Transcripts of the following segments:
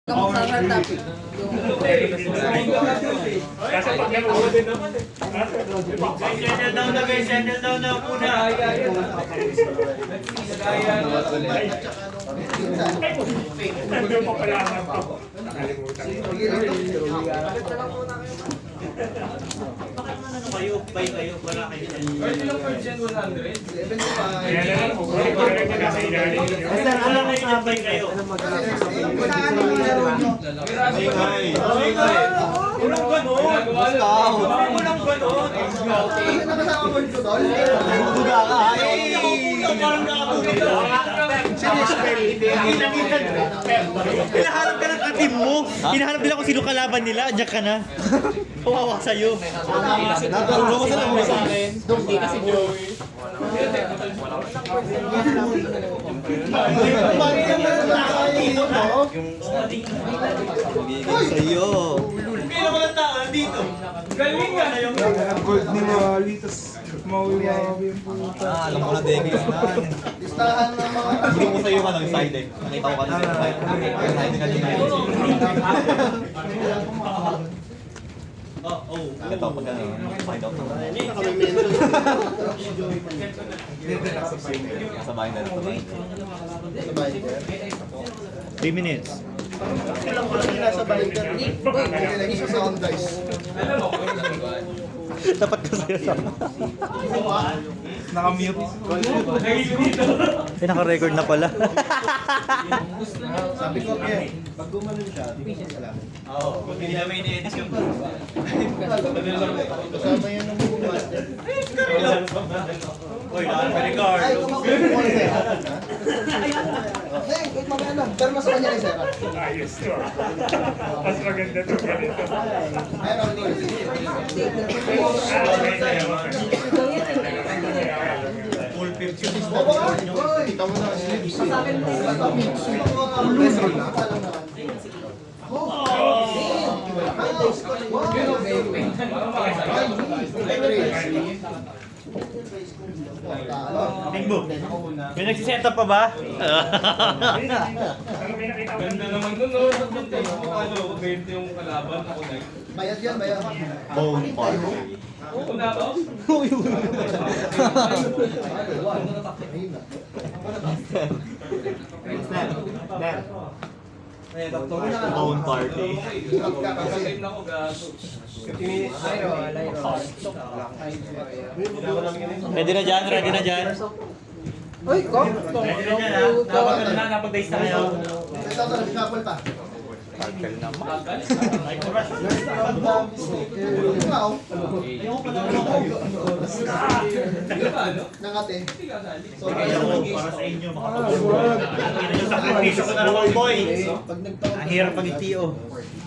Kasi pag nakuha din naman eh. Settle down na guys, settle down na muna. Nandun pa pala ang ako. Nakalimutan ko. Kayo, kayo, wala kayo. Pwede lang per gen 100. Kaya na lang, kung wala ka nasa ilalim nyo. Wala kayo sabay kayo. Walang ganon. Walang ganon. Hinahanap ka ng katim mo. Hinahanap nila kung sino kalaban nila. Diyan ka na. Kawawa sa'yo. Natulong ko sa lang mo sa akin. Hindi kasi Joey. Sa'yo. Hindi naman ang tao dito. Galing ka na yung... Gold ni Wally, tapos mauwi yung puta. Alam mo na, Demi. Listahan ng mga... Gusto ko sa'yo ka ng side eh. Nakita ko ka na sa side. Side ka din. Ito, pag ano, find out naman. Sa bahay na ito. 3 minutes. Ilang ko lang nasa binder. Lagi sa sound guys. Dapat ko sa'yo sa... Nakamute. Naka-record na pala. Sabi ko, okay, pag gumanon siya, sa lang. Oo, hindi namin ini-edit yung Kasama yan ng buong master. Uy, nakapag-record. Ay, kumakuha ko sa Sera. Hey, wait mamaya lang. Pero mas kanya ni Sera. Ayos to ah. Mas maganda to ganito. Ayun, Full 50. kita mo na sleeves. Sa akin mo. Restaurant na. Tingbo. May nagsiset up pa ba? Ganda naman nun, no? Ano, 20 yung kalaban, ako na. Bayad yan, bayad. Bone part. Oo na ba? Bone party. Kasame na ko gaso. Ready na dyan, ready na dyan. Uy, ko. Ready na dyan ha? Napag-days na kayo. Kapal pa. Tagal naman. Nangate. Para sa inyo, makapag-days. Yung sakripisyo ko na naman, boy. Pag nagtawag. Ang hirap pag-itio.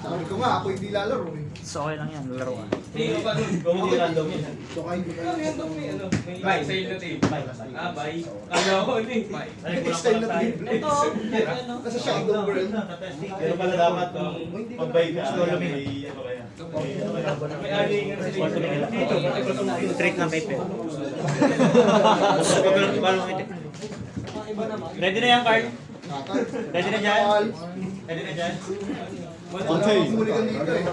Sabi ko nga, ako hindi lalaro eh. So okay lang yan, laruan. Sino pa nun? Kung hindi random yan. So kayo hindi Ano yan, Tommy? Ano? May sale na tape. Ah, bye. Ano ako, hindi. Bye. Next time na tayo. Kasi Shadow World. Pero pala dapat pag-buy ka, ano kaya? May aling nga sila. Straight na may pen. Ready na yan, Carl? Ready na dyan? Ready na dyan? Okay. Muli ka dito eh.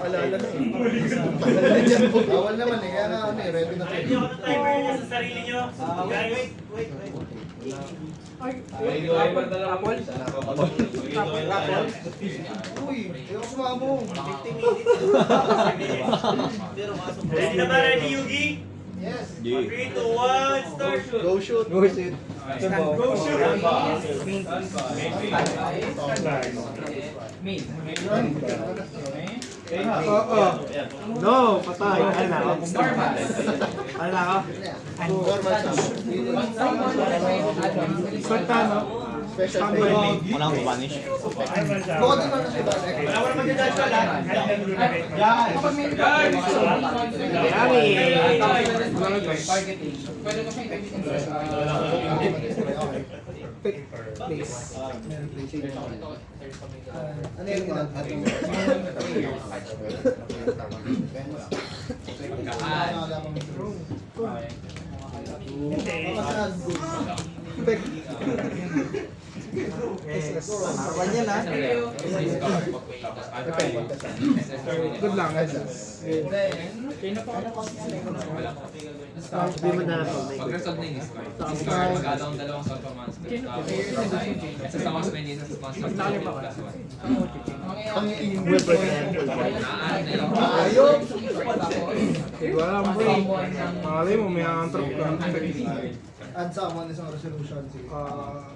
Bawal naman eh. Kaya nga ano eh. Ready na tayo. Ready ako ng timer niya sa sarili nyo. Wait. Ay, driver na lang ako. Uy, ayaw sumabong. Ready na ba? Ready, Yugi? Yes. 3, 2, 1, start! Go shoot. Go shoot. Go shoot! No, patay. Ano na ako? Ano na ako? Santano. Special Walang Spanish. Bukod din na siya. Wala ko naman dyan sa lahat. Ano yung ginagawa? Arawan yan ha. Good lang, guys. Hindi mo na may Pag-resolve na yung discard. Discard, mag-add ang dalawang Sulfur Monster. Isa sa mas many, isa sa sponsor. ang weapon na yan. Ayun! Hindi ko alam, bro. Malay mo, may antrop ka. Add sa amon isang resolution.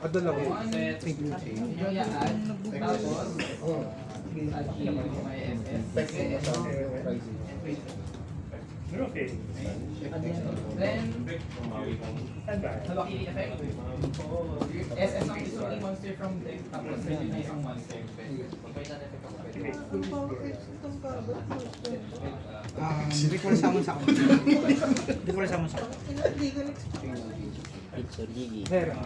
Adal ako. SS ang isang monster from deck, tapos recognize ang monster. Recall summon sa akin. Recall summon sa akin. Hera.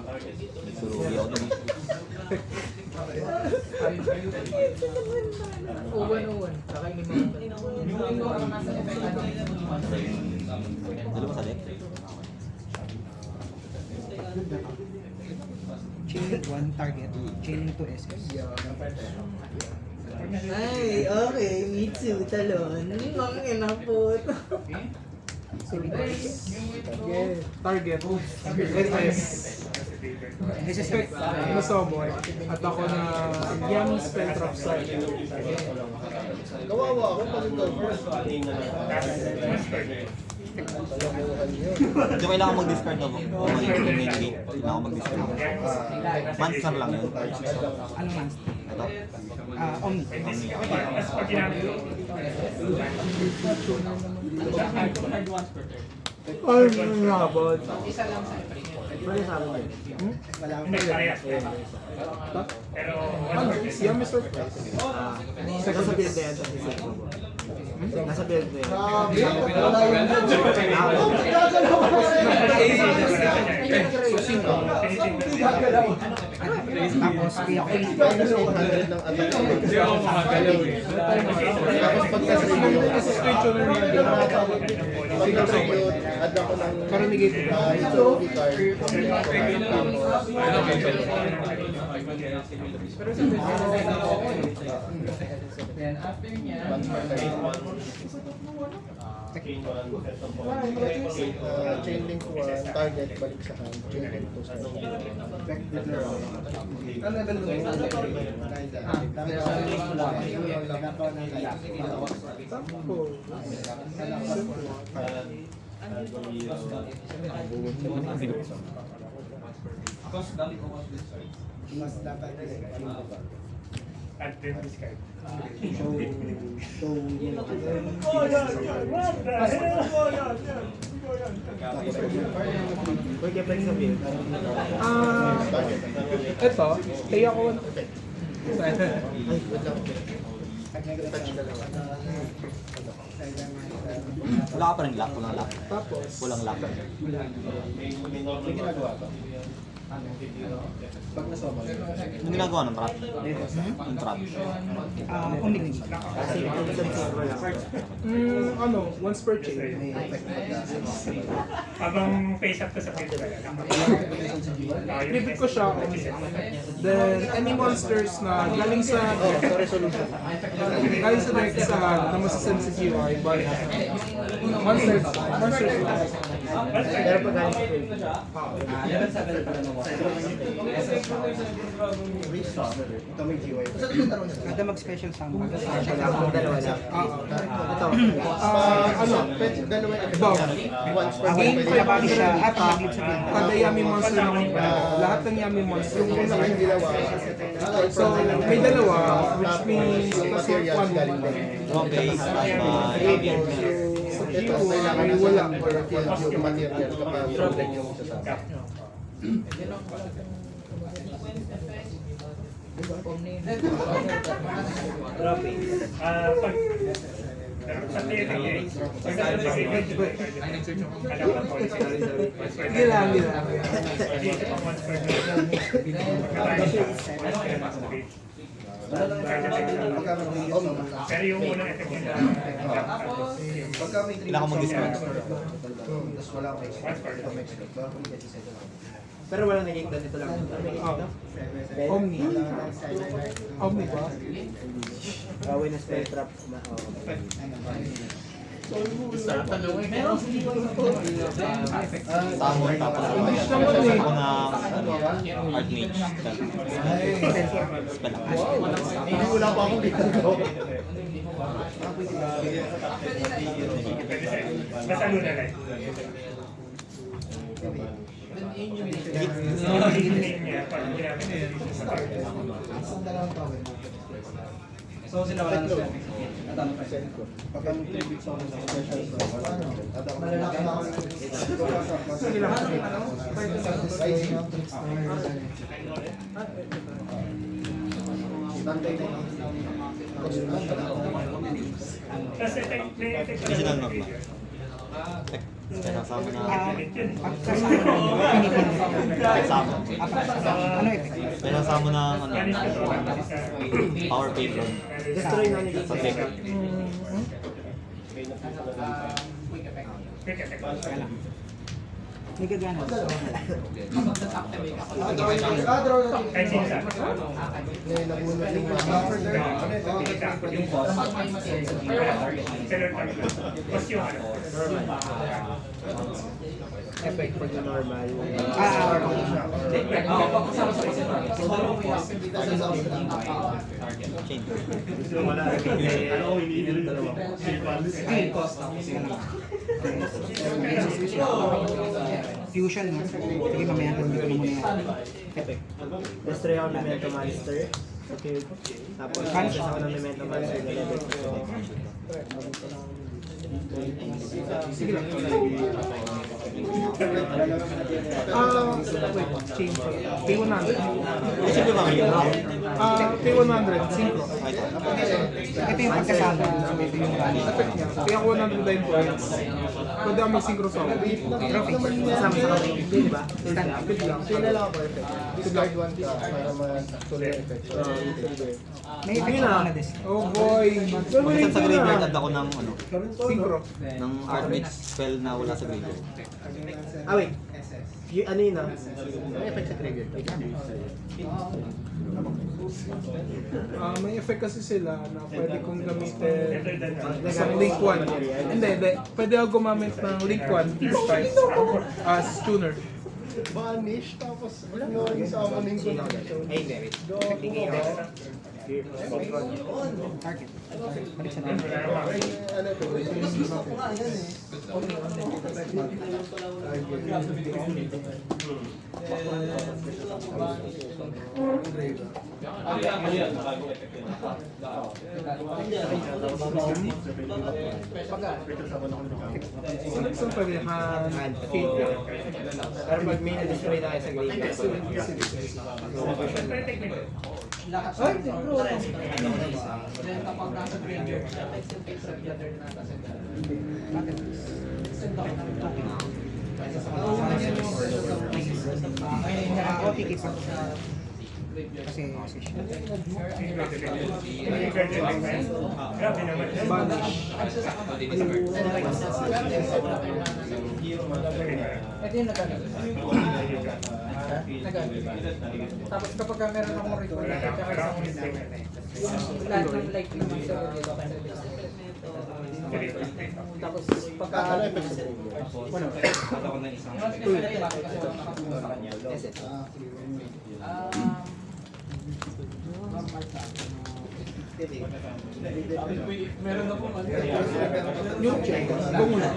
Chaining 1 target. Chaining 2 SS. Ay, okay. Me too, talon. Ang ina po. Target. SS. SS na summon. At ako na Yami Spelltrap sa Kawawa ako pag ito first. Hindi ko kailangan mag-discard ako. Kailangan mag-discard ako. Monster lang yun. ano man? Ito. Omni. Ay, nabot. Wala sa akin. Wala akong Ano? Yami Surprise. Nasa build na yan. Nasa build na yan. Tapos, kaya ko yung Hindi ako makagalaw eh. Tapos pagka-tribute, add ako ng parang negate. Zombie card. Then after niya, Chain link 1, target, balik sa hand. Chain link 2, back to the ano level mo? Mas dapat At then discard. Ito, kaya ko Wala ka pa rin lock. Walang lock. tapos, Walang lock. may ginagawa to. Pag nasama. Anong ginagawa ng trap? Yung trap. Omni. Ano, once per chain. Habang face up ka sa field ka Tribute ko siya. Then, any monsters na galing sa deck sa na masasend sa GUI, but monsters lang. Pero pag galing sa field. Ito may GUI. Kada mag-special summon. Dalawa lang. Ito. Ano? Dalawa yung Dog. once per Gain pwede 5 body siya at magiging sa field. Kada Yami monster ng lahat ng Yami monster. yung una kayong ginawa. So, may dalawa, which means material one galing din. Okay. Ito, kailangan na wala or field yung material kapag problem yung sasama. Pag sa tier pag nasa Gila. Pero yung unang effect niya Pagka may Kailangan mag-discard. tapos wala akong expert. Ito may expert. Baka kumikit sa ito. Pero wala naging ganito lang. Omni. Omni ba? When a spell trap na Tamon, tapos English naman eh. ako ng Art Mage. Spell lang. Hindi wala pa akong dito. Basta Luna Light. Name niya, pag ginamit niya sa target. So sila wala na siya. Pag ang 3 weeks ako sa special malalaki na ako. Sige lang. Tapos effect, may effect Hindi sila normal. Kaya sama na... Sama. Kaya sama na ano, power patron. Destroy na nila. Sa deck. quick effect. May gagana. Kahit sinsa. Nabunod yung mga Yung boss. Seller card lang. Boss yung ano. effect pag yung normal. Chain. Fusion, no? Sige, mamaya hindi ko na muna yan. Effect. Destroy ako ng Memento Monster. Okay. Tapos, access ako ng Memento Monster na level. Sige lang. Wait, change. K100. Sino ba kayo? K100, synchro. Ito yung pagkasama. Ito yung rally. Effect niya. Kaya ko 109 points. Pwede ako may synchro sa ako. Kasama sa kami. Hindi ba? Speed lang. Sila lang ako effect. Discard 1 ka para ma-tuloy effect. May effect ako na this. Oh boy. Minsan sa graveyard add ako ng ano, Synchro. ng Art Mage spell na wala sa graveyard. Wait. Ano yun ah? May effect sa graveyard. May effect kasi sila na pwede kong gamitin sa Link 1. Hindi. Pwede ako gumamit ng Link 1 as tuner. Vanish, tapos yung sa amoning ko na. Ay, hindi. Wait. Target. Balik sa namin. Ano ito? Saan pwede hand feed? Pero pag may na-destroy na kayo sa graveyard. Ay, bro. Then kapag nasa graveyard siya, I still take some other na nasa Bakit? Send ako ng token. Ako kikipag sa kasi siya. Grabe naman. Ito yung nagamit. Tapos kapag meron akong record at saka isang yung lahat ng like naman sa dito tapos pagka Ano effect sa graveyard? meron ako Yung check. Bungo na.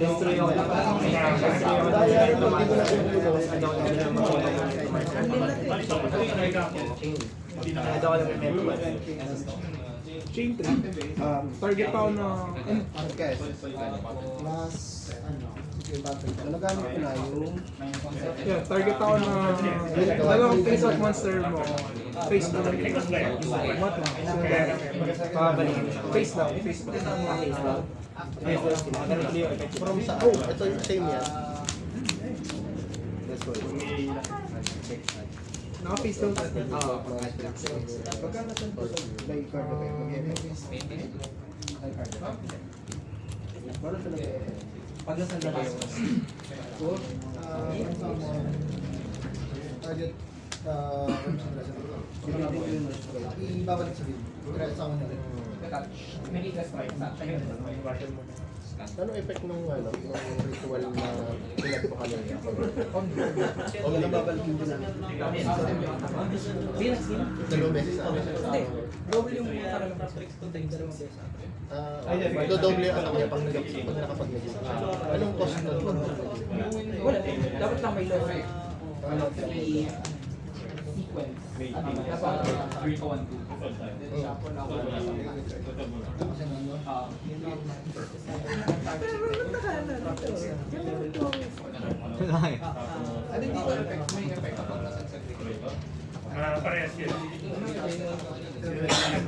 Destroy ako ng Chain 3. Target pa ako na... Okay. Last, yung battle. Nagamit ko na yung... Yeah, target ako na... Dalawang face of monster mo. Face down. What lang? Face down. Face down. From sa... Oh, ito yung same yan. Let's go. Naka-face down. Pagka nasan po sa by card na kayo, mag-effect. Para sila. Pag nasa labas. Target, ibabalik sa video. Kaya sa akin ulit. May strike sa akin. Anong effect nung ritual na pinag ko kanina? O wala babalik yung din dalawang beses sa akin. Hindi. Double yung parang dalawang beses. Dodoble yung ano niya pag nakapag-naging. Anong cost nun? Wala. Dapat lang may low effect. Sequence. Dapat 3 to 1, 2. Ano dito effect? May effect kapag nasa secret. Parehas yun.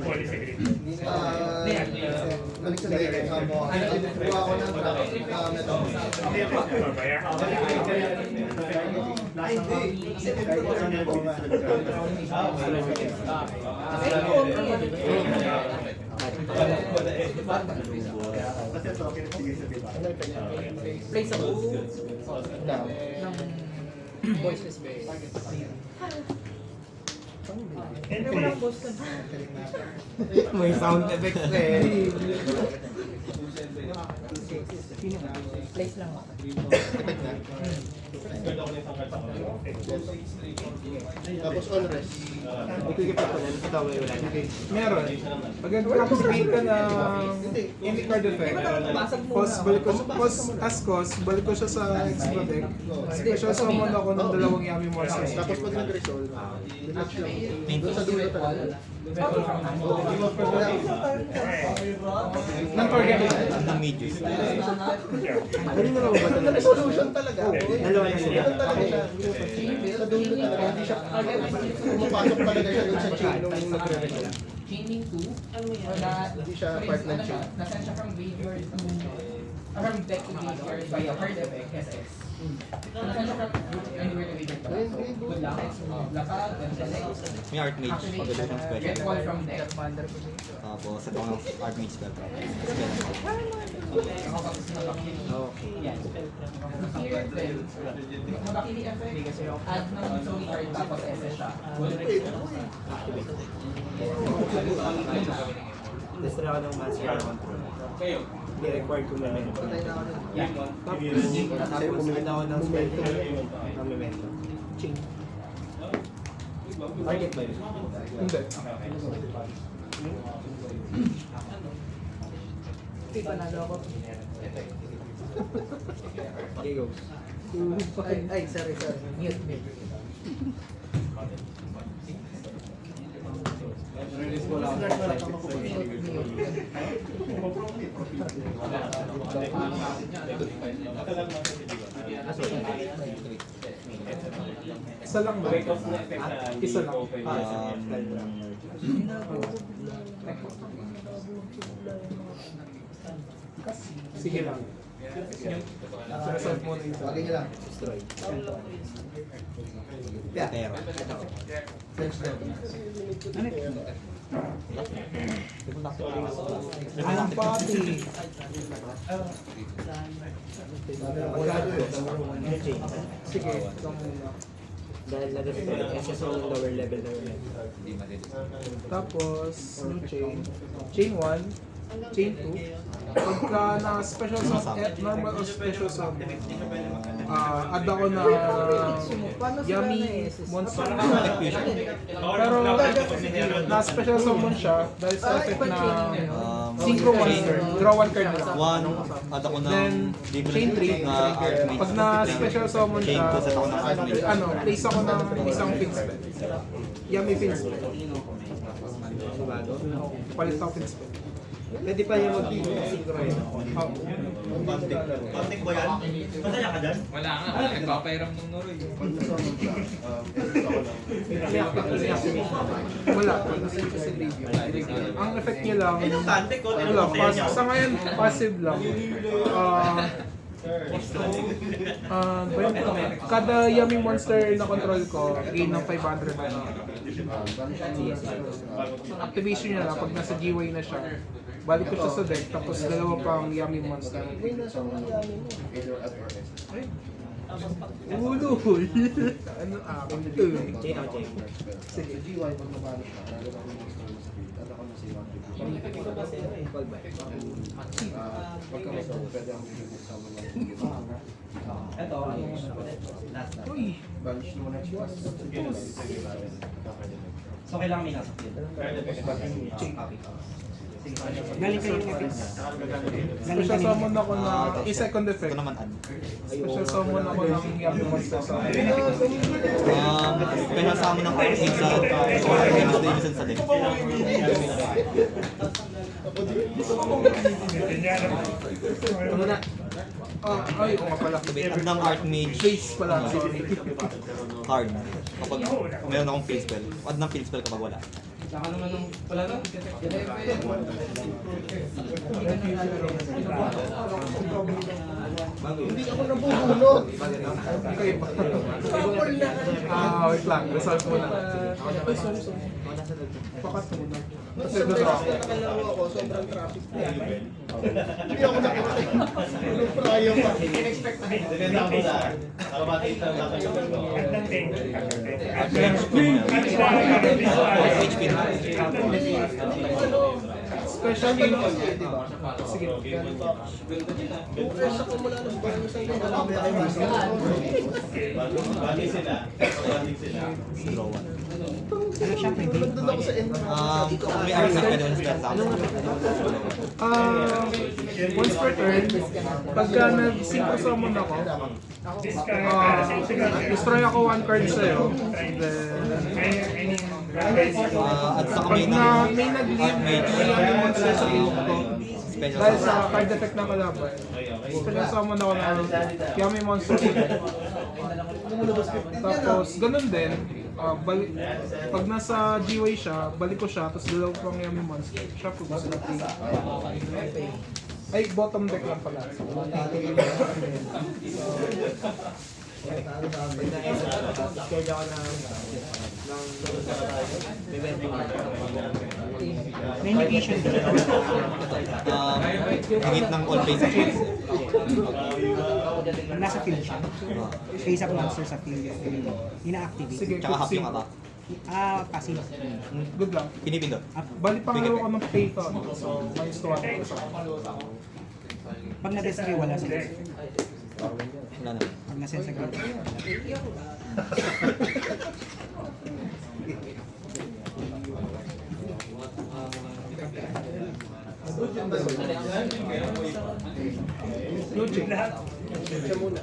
Policy grid. Balik sa dito. Kuha ko ng Babaya. Place ako ng voiceless base. May sound effects eh. Place lang ako. Tapos on rest. Meron. Pag nag-activate ka ng any card effect, as cost, balik ko siya sa extra deck. Special summon ako ng dalawang Yami monsters. Tapos pag nag-resolve, relax lang. Doon sa dulo talaga. Ng target ko. Resolution talaga. Dalawa na sila. Ganun talaga siya. Sa dulo talaga. Hindi siya, pumapasok talaga siya dun sa chain nung nagre-resolve. Chaining 2. Hindi siya part ng chain. Nasend siya from graveyard to from deck to graveyard by a card effect, SX. Nasend siya from anywhere to graveyard. Good luck. Lakad, and select. May Archmage, pag-evolution Get special. one from deck. Tapos ito ng Archmage spell trap. Okay. Yes. Here then, Makakili effect, add ng Zoe card tapos SS siya. Destroy ako ng master control. Hindi required ko memento. Yeah. Tapos ano ako ng spell ng memento. Ching. Target ba yun? Hindi. Okay, panalo ako. Okay, go. Ay, sorry. Mute. Release ko lang. Isa lang ba? Isa lang. Sige lang. Resolve mo na yung Lagi niya lang. Destroy. Pero. Next step. Anong pati? Sige, ikaw muna. Dahil na-destroy, SSO lower level na yun. Tapos, new chain. Chain 1, chain 2. Pagka na-special summon, normal o special summon, add ako na Yummy Monster. Pero, na-special summon siya dahil sa effect na Synchro Monster. Draw 1 card na lang. One, add ako ng Then, chain 3. na Archmage. Pag na-special summon Chain siya, two, set ako ng Archmage. place ako ng isang fin spell. Yummy fin spell. Palit ako fin spell. Pwede pa yung mag-synchro yun. Konting ba yan? Masaya ka dyan? Wala nga, nagpapairam ng Noroy. Wala. Ang effect niya lang, Tante ko, wala. Sa ngayon, passive lang. Kada Yummy Monster na control ko, gain ng 500 na. Activation niya lang, pag nasa GY na siya, Balik ko siya sa deck, tapos dalawa pang Yummy Monster. May nasa mga ano mo. Ulul! Ano akin? Chain ako, chain. Sige. GY pag nabalo siya. Ano ko na si Call back. pagka mas pwede akong bibuksan mo lang. Ito, last na. Uy! Bunch mo next one. So, kailangan may nasa field. Galing kayo yung effects. Special summon ako na i-second Ito effect. naman ano. Special summon ako ng Yummy Monster sa akin. Kaya sa amin ng Arcade sa Davidson sa deck. Ano na? Ay, oo nga pala. Add ng Archmage Face pala, sorry. card. Kapag meron akong field spell. Add ng field spell kapag wala. Saka naman nung wala na. Hindi ako nabubulot. Kayo ba? Wait lang. Resolve muna. Ay, sorry. Pakat muna. Kasi Sa doon beses ako. na nakalaro ako, sobrang traffic na. Hindi ako nakita. Anong prayo pa? In-expect na. HP na. Special yun. Sige. Bukas ako mula ng bahay sa inyo. Mamaya kayo masaya. Draw one. Nandun ako sa end. Kung may Arcade ka doon, spell sa akin. Once per turn, pagka nag-sync summon ako, destroy ako one card sa'yo. Then, At saka pag may may nag-leave, may Yummy Monster sa field ko. special Dahil summon. sa card effect ng kalaban, special summon ako ng Yummy Monster. Tapos, ganun din. Pag nasa GY siya, balik ko siya, tapos dalawa pang Yummy Monster. Siya po gusto na pay. Ay, bottom deck lang pala. Schedule ako ng may negation din. Higit ng all face attacks. Nasa field siya. Face up monster sa field. Ina-activate. Sige, Tsaka half quick yung sync. attack. Passive. Good lang. Pinipindot. Bali pang laro ko ng pay to. So, minus 2 ako. Pag na-destroy, wala sila. Wala na. Pag na-send sa ground. Logic. Siya muna.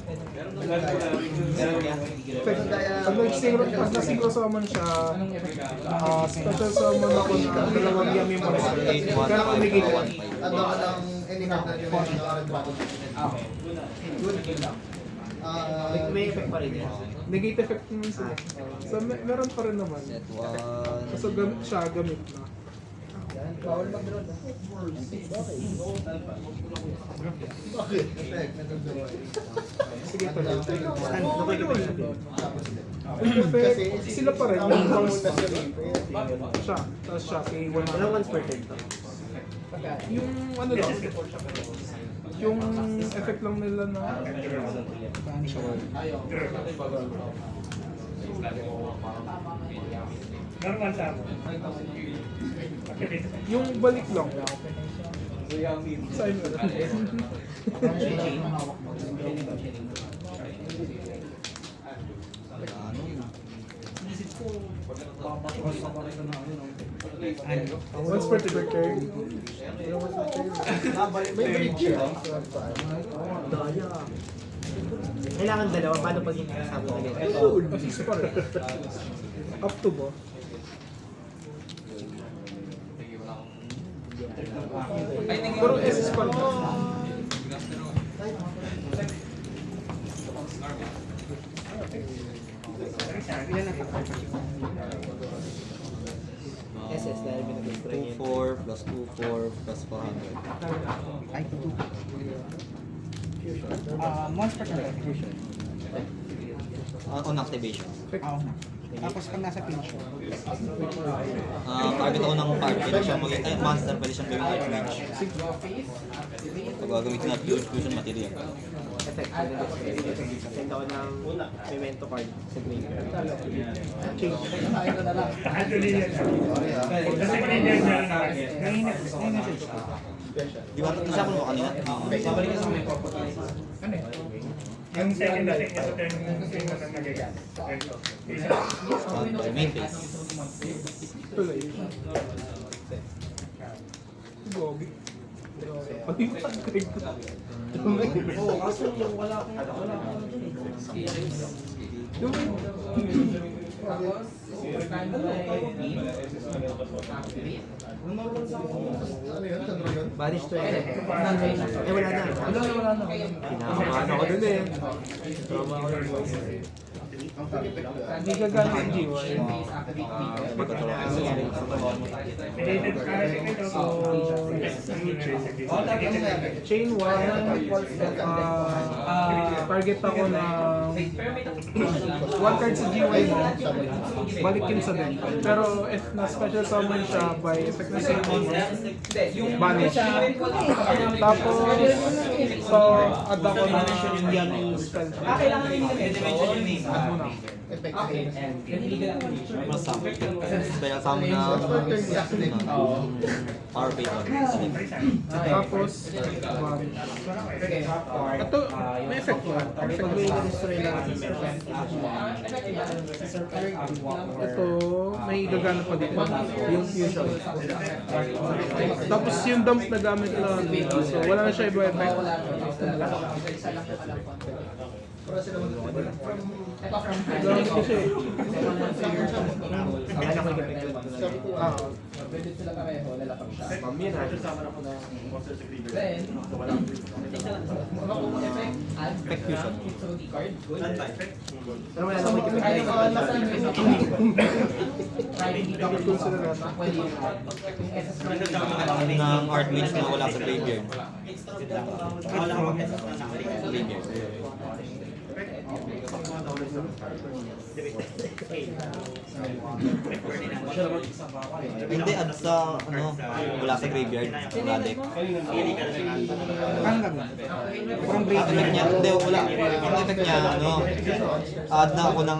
Pag na-synchro summon siya, special summon ako na dalawang Yummy Monster. Kaya ako negate 1. Ano ka ng any card na yun? May effect pa rin yan. Negate effect naman sila. So, meron pa rin naman. Set one. So, gamit siya, gamit na. Bawal mag-draw na. Bakit? Effect. Sige, tuloy. Stand. Effect, sila pa rin. Yung bounce na siya. siya. Tapos siya, kay 1. Ilang ones per turn to? Yung ano lang, yung effect lang nila na Vanish away. Normal sa mo. yung balik lang. Sa inyo. Once per trigger turn. May bridge yun. Kailangan dalawa. Paano pag hindi kasama na ganyan? Assist pa rin. Up to ba? Pero assist pa rin. SS dahil pinag-destroy niya. 2-4 plus 2-4 plus 400. Ay, 2. Monster ka lang. On activation. Oo na. Tapos pag nasa pinch, Target ako ng card. Pwede siya maging, ay, monster. Pwede siyang gawing archmage. Pag gagamitin na pure fusion material. effect. Send ako ng memento card sa graveyard. Change. Actually, yan. Kasi kanina na Nai-message ko. Di ba? Isa ko mo kanina. Babalik ka sa may purpose. Ano eh? yung second na niya sa turn mo na nagagamit. Ito. Main phase. Tuloy. Gobi. Pati yung pag-grade ko. Oo, kaso wala akong Tapos, overtime by team. Activate. ano yun? Sa draw yun? Banish to eh. Wala na. Wala na. Kinakabahan ako dun eh. Trauma ako dun. Hindi ka gano'n ang GY. Related card ito. Chain 1, target ako ng 1 card sa GY mo, balik yun sa deck. Pero if na-special summon siya by effect na save mo, banish. Tapos, so, add ako ng Yami spell. Add mo na. Effect. Mas summon. Kaya summon na power bait. Tapos, banish. Ito, may effect ba? Effect may destroy na. Ito, may gagana pa dito. Yung fusion. Tapos yung dump na gamit lang dito. So, wala na siya iba effect. Ito from Gamit ko siya eh. Pwede sila pareho, lalapag siya. Then, makuha effect, add fusion. So, the card, good. Pero wala naman yung Kaya ko, nasa try dito ako dun sa pwede yung SS Ng archmage na wala sa graveyard. Graveyard. Hindi, ano sa, wala sa graveyard. Wala deck. Ano gagawin? From Ang effect niya, hindi, wala. Ang effect niya, add na ako ng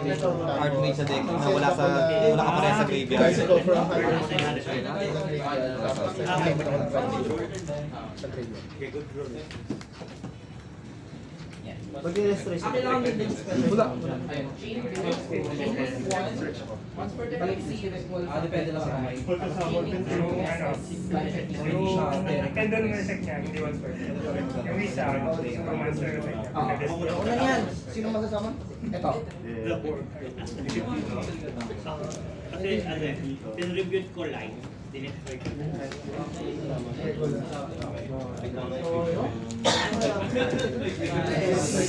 archmage sa deck na wala ka pa rin sa graveyard. Mag-i-stress. Wala. Ayun, chain once per turn, see you equal. Depende lang sa may. Depende naman sa kanya, hindi one person. Yung isa, yung monster effect. Una yan. Sino masasama? Ito. Kasi ano eh, pinreview ko live. Dinit-break ko.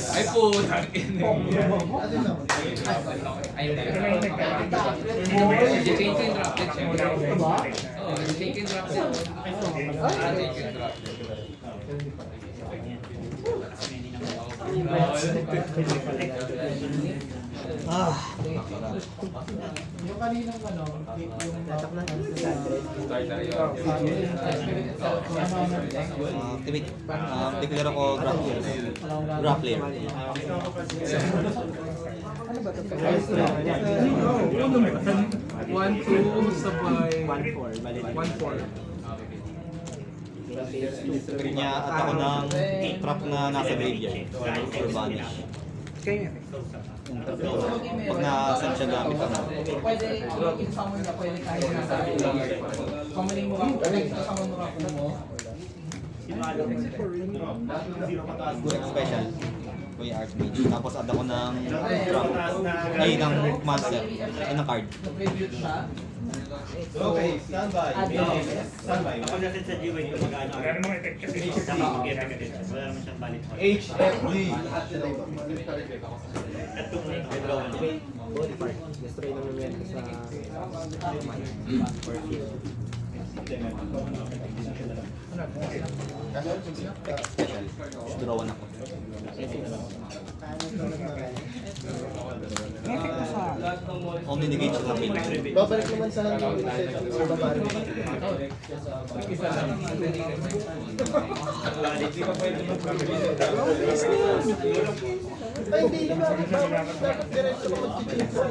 Ay po, takin. Ayun na yun. Change and drop it, syempre. Oo, change and drop it. Change and drop it. Yung kaninang ano, yung Tatak na. Start na yun. Declare ako grappler. Ano ba ito? Uno ba? 1-2 sabay 1-4. Bali. 1-4. Kanya at ako ng trap na nasa graveyard. Or banish. Kaya yung effect. Pag na-set siya gamit ako. pwede yung summon na pwede kahit nasa graveyard. Summoning mo ka, pwede summon mo ka mo. Good special. Kuya Archmage. Tapos add ako ng trap. Ay, ng monster. Ay, ng card. Na-preview siya. Okay, standby. Add na Standby. Kapag natin sa GY ko, mag-ano. Wala namang effect kasi. Saka mag-effect din. Wala naman siyang balit. HFD. At kung withdraw na. Body part. Destroy ng memento sa or field. Special. Drawan ako. May effect ko sa Omni-negate at rapid. Babalik naman sa hanggang sa babae. Isa lang. Ay, hindi naman. Dapat diretso ko mag-change ko.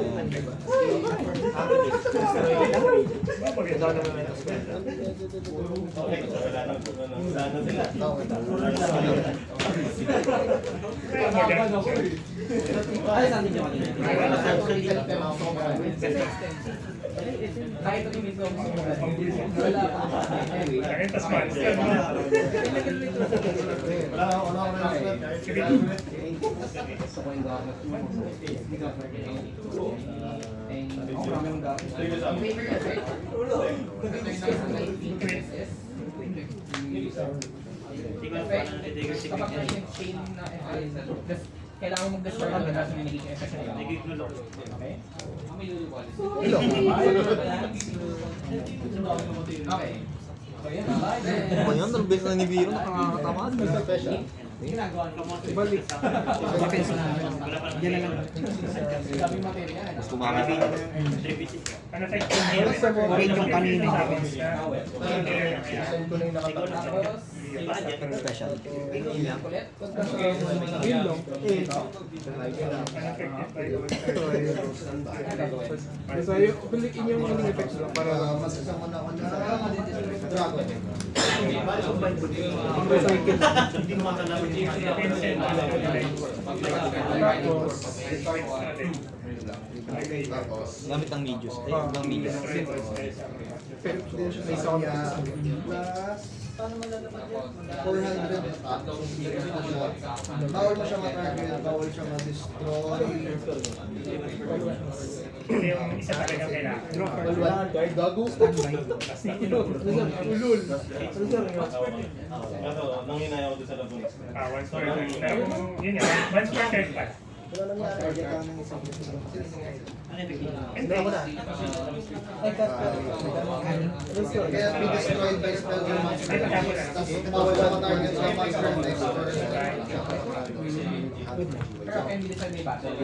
Kahit ito mismo ang wala pa. Anyway. Kaya tas monster mo. Kapag yung chain na kailangan mong destroy ang ganda sa negation effect na yun. Okay? Okay. So yun, Ano yan? Nalabis na ni Biro, nakakatamaan. Special. Balik. sabi material. Mas tumama. Ano type? Bakit yung kanina? Tapos, Send ko na yung nakatapos. Tapos, Special. ulit. Yun lang. Basta yung balikin yung winning effects lang para Masasama na ako na Dragon. ang recycle. Tapos, Gamit ang medius. Ay, ang medius. may sound. Plus, paano malalaman yan? 400. Bawal mo siya ma-target, bawal siya ma-destroy. ito yung isa talagang kailangan. Gago. Ulul. Nanginaya ako doon sa labon. Once per turn. Pero yun nga, once per turn pa. Wala nang target ka ng isang Hindi ako na. Kaya be destroyed by spell or monster. Tapos bawal siya ma-target sa monster next turn. Pero okay, hindi sa may battle.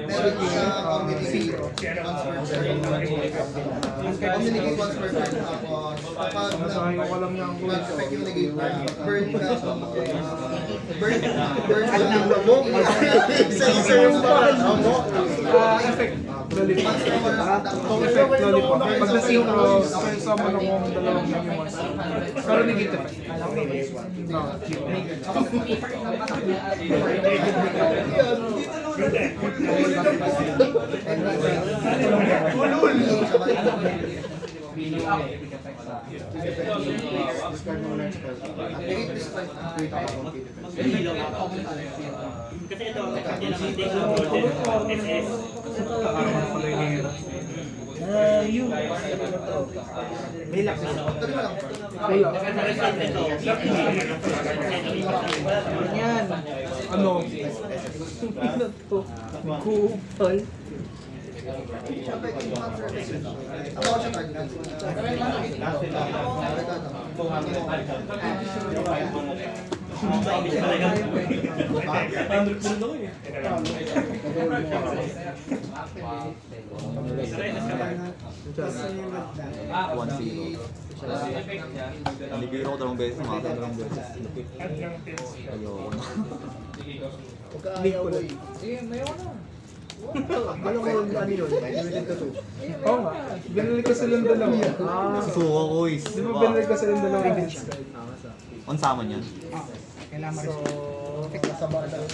Meron siya communicate once per turn. Communicate once per turn. Tapos kapag Nasahin ko lang yung mag-spec yung negate burn ka. Burn ka. Isa yung effect. Lollipop. Itong effect lollipop. Pag na-synchro, summon ako ng dalawang yung monster. Pero negate effect. Kasi ito, hindi naman take ang golden SS. May lakas. Yan. Ano? Kupal. Ako siya target. Nalibiro ko dalawang beses, mga dalawang beses. At lang tips. Ayoko na. Huwag ka ayaw ko eh. Sige, may ako na. Alam mo ano yun? Limited to 2. Oo nga. Binalik ko silang dalawa. Susuko ko is. Di ba binalik ko silang dalawa yung Vince Guy? On summon yan. So, kasama ng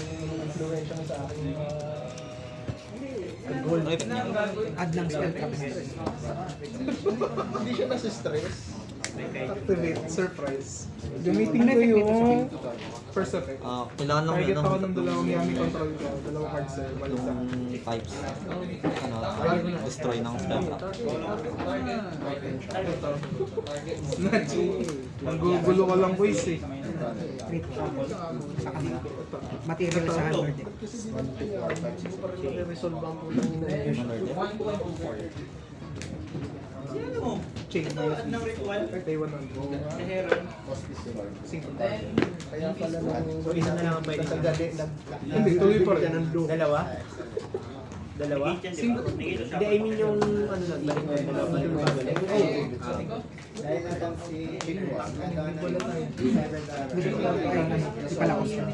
influensya mo sa akin. Ano effect niya? Add ng spell Hindi siya nasa-stress. Activate. Surprise. Gamitin ko yung first effect. Kailangan lang Target ako ng ng dalawang Yami control ko. Dalawang cards sir. Balik sa akin. yung types. Destroy ng spell trap. Snatch. Ang gugulo ka lang boys eh. Material sa handboard. Resolve ang pulang Chain. Day 1 on. Single. Kaya pala nung isa na lang ang pwede sa gali. Hindi, tuloy pa rin. Dalawa? Dalawa? Single. Hindi, I mean yung ano lang, balik mo na balik mo balik. Dahil natang si Chinwang, Wala tayo. si Palakos na.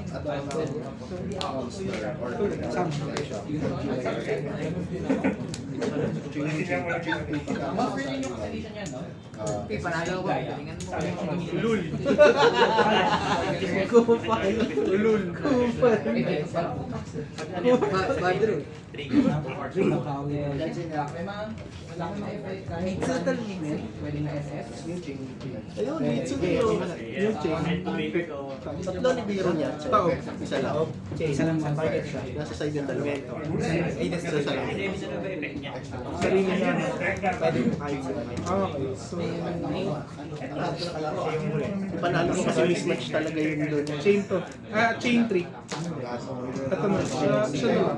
Tingnan mo lang yung Buffer din yung condition niya, no? Okay, panalo ko. Galingan mo. Ulul. Kupal. Ulul. Kupal. Badro. May mga malaki na effect kahit Subtle pwede na SS. Ayun, Mitsu na yun. Yung chain. Tatlo ni Biro niya. Tao. Isa lang. Isa lang sa target siya. Nasa side yung dalawa. Ay, Isa lang. Sarili niya. pwede mo kahit sila. Okay, so... Panalo mo kasi mismatch talaga yun doon. Chain to. Chain 3. Ito na. Siya na lang.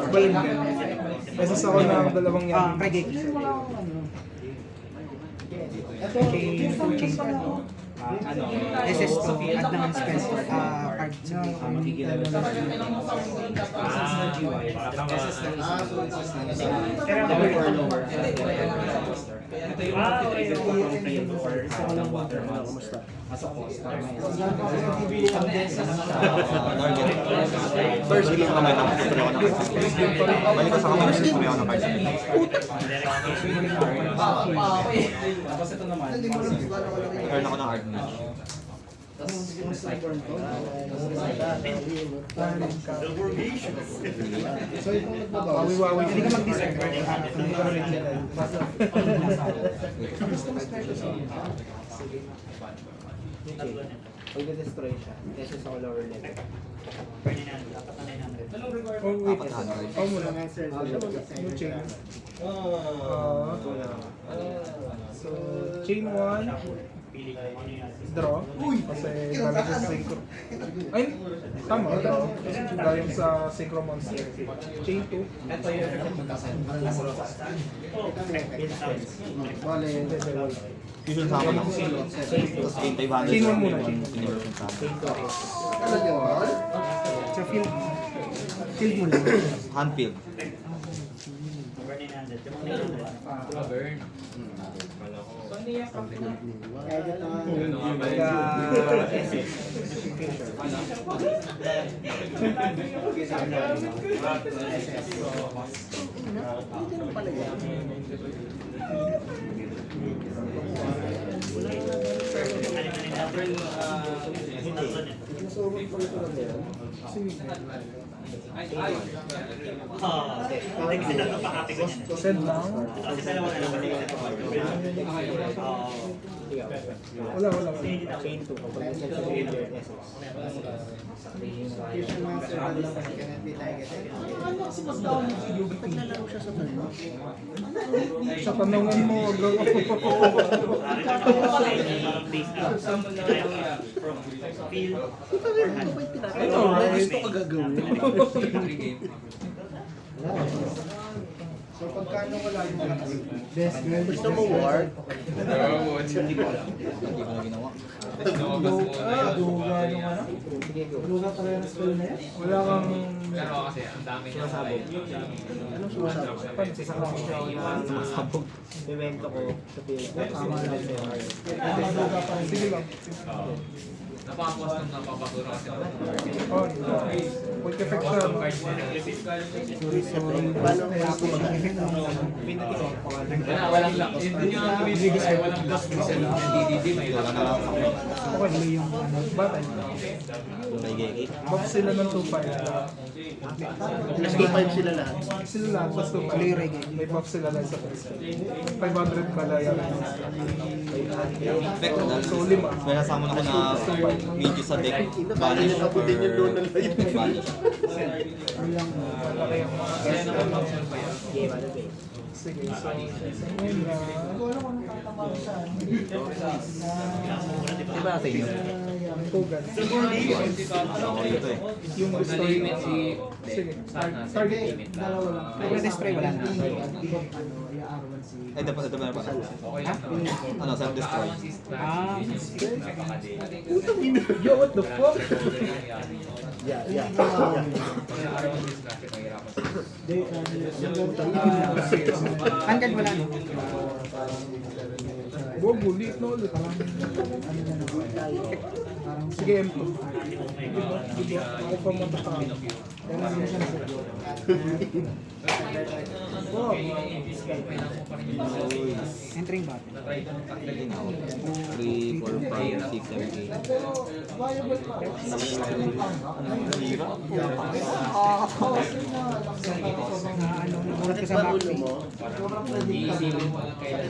Balik yan. Beses ako ng dalawang yan. SS to, add naman spell, card sa Kailangan mo sa yung tapos na GY. First game naman ako gusto ko ng balik ko sa kamay gusto ko ng cards. Tapos ito naman. Turn ako ng art match. So itong nagbabawas. Wawi-wawi. Hindi ka mag-discard. Pag na-destroy siya, kasi sa lower level. Oh, wait. Oh, muna. Yung chain. So, chain 1. Draw. Kasi galing sa synchro. Ay, tama. Draw. Kasi galing sa synchro monster. Chain 2. Ito yung Bale, Fusion sa akin ako. Tapos game 500. Chain 1 muna. Chain 1. Pinurusin sa akin. talaga ba? Sa field. Field mo lang. Handfield. Burn. Send lang. Wala. Chain 2. Kapag nasa sa field, Fusion Master, ano lang kasi cannot be targeted. Pag nalaro siya sa turn, Sa tanungan mo, wag ito ba'y tinatanong? Ito, May right? gusto ka gagawin. 3 game. So pagkano wala yung mga best girl. gusto mo war? Hindi ko na ginawa. Duga yung ano? Luga pala yung spell na yan. Wala kang... Pero kasi ang dami niya. Anong sumasabi? Sumasabog. Memento ko sa field. Tama lang siya. Sige lang. Napakapos nung napapaturo kasi ako. Oh, quick effect siya. No? Paano kaya ako mag-effect ng Walang lock. Hindi nyo ang bibigay ay walang lock. Kasi DDD may lock. Wala na lang ako. Okay, may yung ano, batay. May geki. Buff sila ng 2-5. Plus game 5 sila lahat. Sila lahat, plus 2-5. May buff sila lang sa first. 500 pala yan. Deck na. So, 5. May nasama ako na video sa deck. Banish Banish or din yung doon na live. banish. Malaki yung mga Game, ano ba? sige, so, ngayon na... Diba sa inyo? Tugan. Ako dito eh. Yung gusto Sa limit nyo. si... Sige, Start na. target. Limit. Kung na-destroy, wala na. Eh, dapat ito meron pa. Okay lang naman. Ano, self-destroy. Ah, Yo, what the fuck? Tanggal wala no? Huwag ulit na ulit. Sige, M2. Ako pa mataka. Entering ba? 3, 4, 5, 6, 7, 8. Pero viable pa. Nagulat ko sa back pay.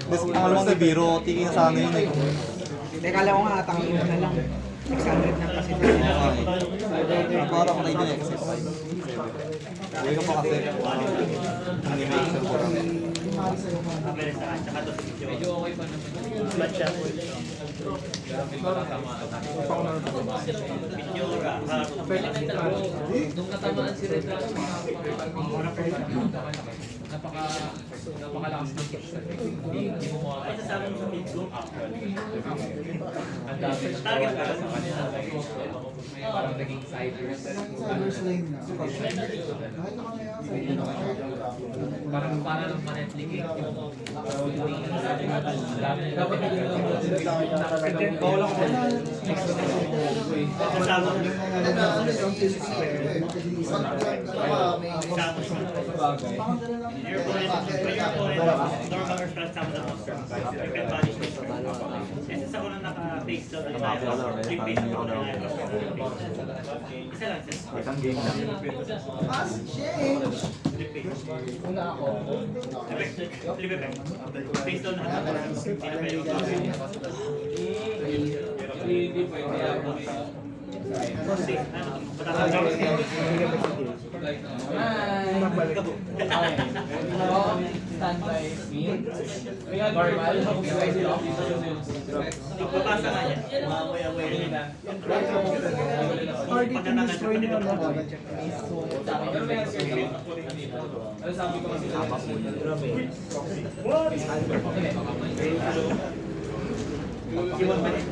Tapos pangalawang kay Biro, tingin na sana yun eh. Teka, kala ko nga atangin mo na lang. 600 na kasi. Para ko na yun eh. Huwag ka pa kasi. Animation ko lang. Medyo okay pa naman. Nung natamaan si Red napakalakas ng kick. Hindi mo makakasama sa mid-group. Ang dami sa kanila. May parang naging siders. Parang para ng manetling dapat bawal ako Kasama. Normal response sa mga monster. You can punish me. Kasi sa unang naka-face down na tayo, flip face mo na tayo. Isa lang, sis. Isang game na. Flip face. Una ako. Flip effect. Face down na tayo. Hindi na kayo. hindi pwede yan. Kasi, matatawag. Standby mean. Normal. Papasa nga niya. Hardy to destroy nyo na. Ano sabi ko kasi Iwan pa rin.